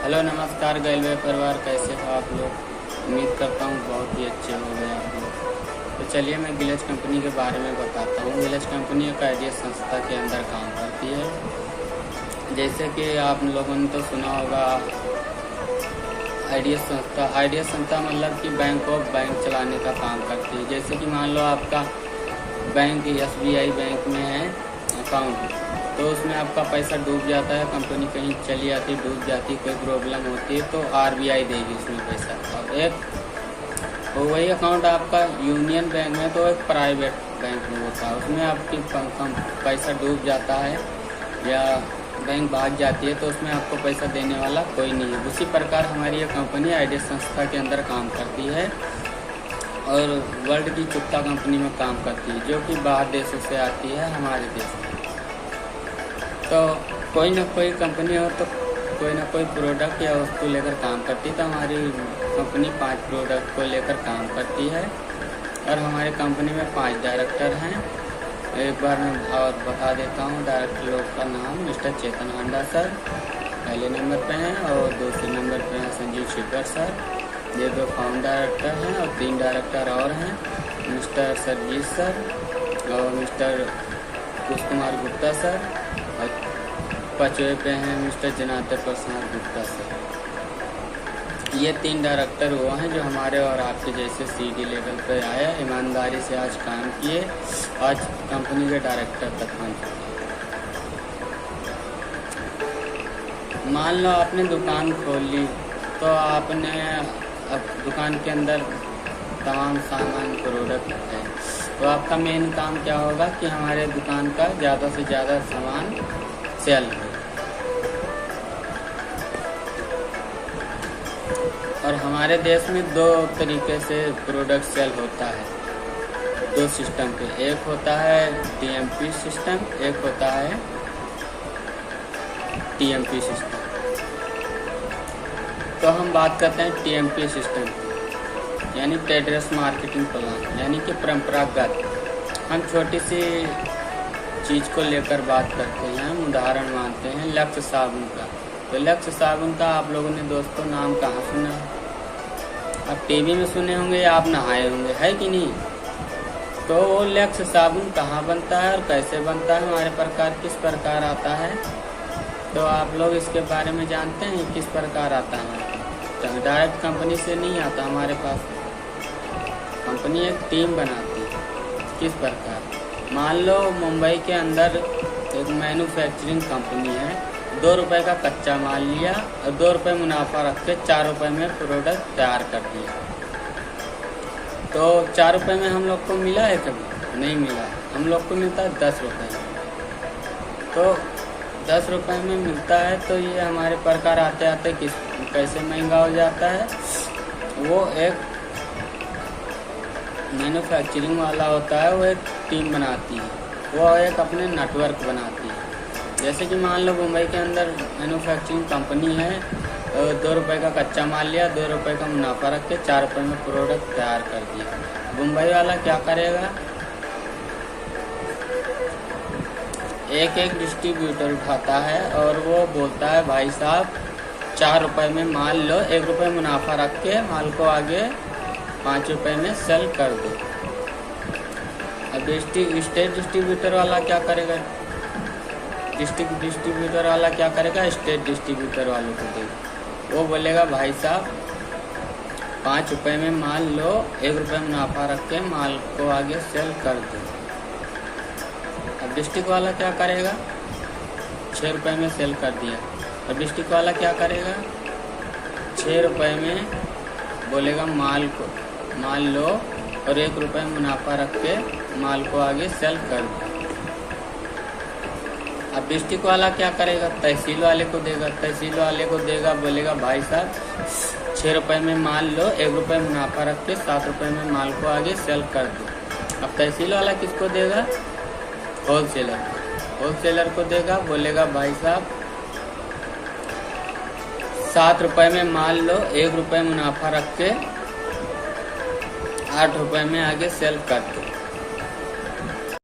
Hello नमस्कार गैलवे परिवार, कैसे हो आप लोग। उम्मीद करता हूँ बहुत ही अच्छे हो गए आप लोग। तो चलिए मैं गिलेज कंपनी के बारे में बताता हूँ। गिलेज कंपनी एक आइडिया संस्था के अंदर काम करती है। जैसे कि आप लोगों ने तो सुना होगा आइडिया संस्था मतलब कि बैंक चलाने का काम करती है। जैसे कि मान लो आपका बैंक SBI बैंक में है अकाउंट, तो उसमें आपका पैसा डूब जाता है, कंपनी कहीं चली जाती, डूब जाती, कोई प्रॉब्लम होती है तो RBI देगी उसमें पैसा। और एक तो वही अकाउंट आपका यूनियन बैंक में तो एक प्राइवेट बैंक में होता है, उसमें आपकी पैसा डूब जाता है या बैंक भाग जाती है तो उसमें आपको पैसा देने वाला कोई नहीं है। उसी प्रकार हमारी ये कंपनी आइडिया संस्था के अंदर काम करती है और वर्ल्ड की चुप्ता कंपनी में काम करती है, जो कि बाहर देशों से आती है हमारे देश में। तो कोई ना कोई कंपनी हो तो कोई ना कोई प्रोडक्ट या वस्तु लेकर काम करती है। तो हमारी कंपनी 5 प्रोडक्ट को लेकर काम करती है और हमारी कंपनी में 5 डायरेक्टर हैं। एक बार मैं और बता देता हूँ डायरेक्टर लोग का नाम। मिस्टर चेतन हांडा सर पहले नंबर पे हैं और दूसरे नंबर पे हैं संजीव शिखर सर। ये 2 फाउंडर डायरेक्टर हैं और 3 डायरेक्टर और हैं, मिस्टर सरजीत सर और मिस्टर कुश कुमार गुप्ता सर, और 5वें पे हैं मिस्टर जनार्दन प्रसाद गुप्ता सर। ये 3 डायरेक्टर वो हैं जो हमारे और आपके जैसे CD लेवल पे आए, ईमानदारी से आज काम किए, आज कंपनी के डायरेक्टर तक बन चुके। मान लो आपने दुकान खोल ली तो आपने अब दुकान के अंदर तमाम सामान प्रोडक्ट है, तो आपका मेन काम क्या होगा कि हमारे दुकान का ज़्यादा से ज़्यादा सामान सेल हो। और हमारे देश में 2 तरीके से प्रोडक्ट सेल होता है, 2 सिस्टम पे। एक होता है TMP सिस्टम, एक होता है TMP सिस्टम। तो हम बात करते हैं TMP सिस्टम की, यानी ट्रेडर्स मार्केटिंग प्लान, यानी कि परंपरागत। हम छोटी सी चीज़ को लेकर बात करते हैं। हम उदाहरण मानते हैं लक्स साबुन का। तो लक्स साबुन का आप लोगों ने दोस्तों नाम कहाँ सुना है? आप टीवी में सुने होंगे या आप नहाए होंगे, है कि नहीं? तो वो लक्स साबुन कहाँ बनता है और कैसे बनता है, हमारे प्रकार किस प्रकार आता है, तो आप लोग इसके बारे में जानते हैं किस प्रकार आता है? तो डायरेक्ट कंपनी से नहीं आता हमारे पास, कंपनी एक टीम बनाती है। किस प्रकार? मान लो मुंबई के अंदर एक मैन्युफैक्चरिंग कंपनी है, 2 रुपये का कच्चा माल लिया और 2 रुपये मुनाफा रख के 4 रुपये में प्रोडक्ट तैयार कर दिया। तो 4 रुपये में हम लोग को मिला है कभी? नहीं मिला। हम लोग को मिलता है 10 रुपये। तो 10 रुपये में मिलता है, तो ये हमारे प्रकार आते आते कैसे महंगा हो जाता है। वो एक मैन्युफैक्चरिंग वाला होता है, वो एक टीम बनाती है, वो एक अपने नेटवर्क बनाती है। जैसे कि मान लो मुंबई के अंदर मैन्युफैक्चरिंग कंपनी है, 2 रुपये का कच्चा माल लिया, 2 रुपये का मुनाफा रख के 4 रुपये में प्रोडक्ट तैयार कर दिया। मुंबई वाला क्या करेगा? एक डिस्ट्रीब्यूटर उठाता है और वो बोलता है भाई साहब 4 रुपये में माल लो, 1 रुपये मुनाफा रख के माल को आगे 5 रुपये में सेल कर दो। अब स्टेट डिस्ट्रीब्यूटर वाला क्या करेगा? डिस्ट्रिक्ट डिस्ट्रीब्यूटर वाला क्या करेगा? स्टेट डिस्ट्रीब्यूटर वालों को देगा। वो बोलेगा भाई साहब 5 रुपये में माल लो, 1 रुपये मुनाफा रख के माल को आगे सेल कर दो। अब डिस्ट्रिक्ट वाला क्या करेगा? 6 रुपये में सेल कर दिया। अब डिस्ट्रिक्ट वाला क्या करेगा? 6 रुपये में बोलेगा माल लो और 1 रुपये मुनाफा रख के माल को आगे सेल कर दो। अब डिस्ट्रिक्ट वाला क्या करेगा? तहसील वाले को देगा। तहसील वाले को देगा, बोलेगा भाई साहब 6 रुपये में माल लो, 1 रुपये मुनाफा रख के 7 रुपये में माल को आगे सेल कर दो। अब तहसील वाला किसको देगा? होलसेलर को देगा, बोलेगा भाई साहब 7 रुपये में माल लो, 1 रुपये मुनाफा रख के 8 रुपये में आगे सेल कर दो।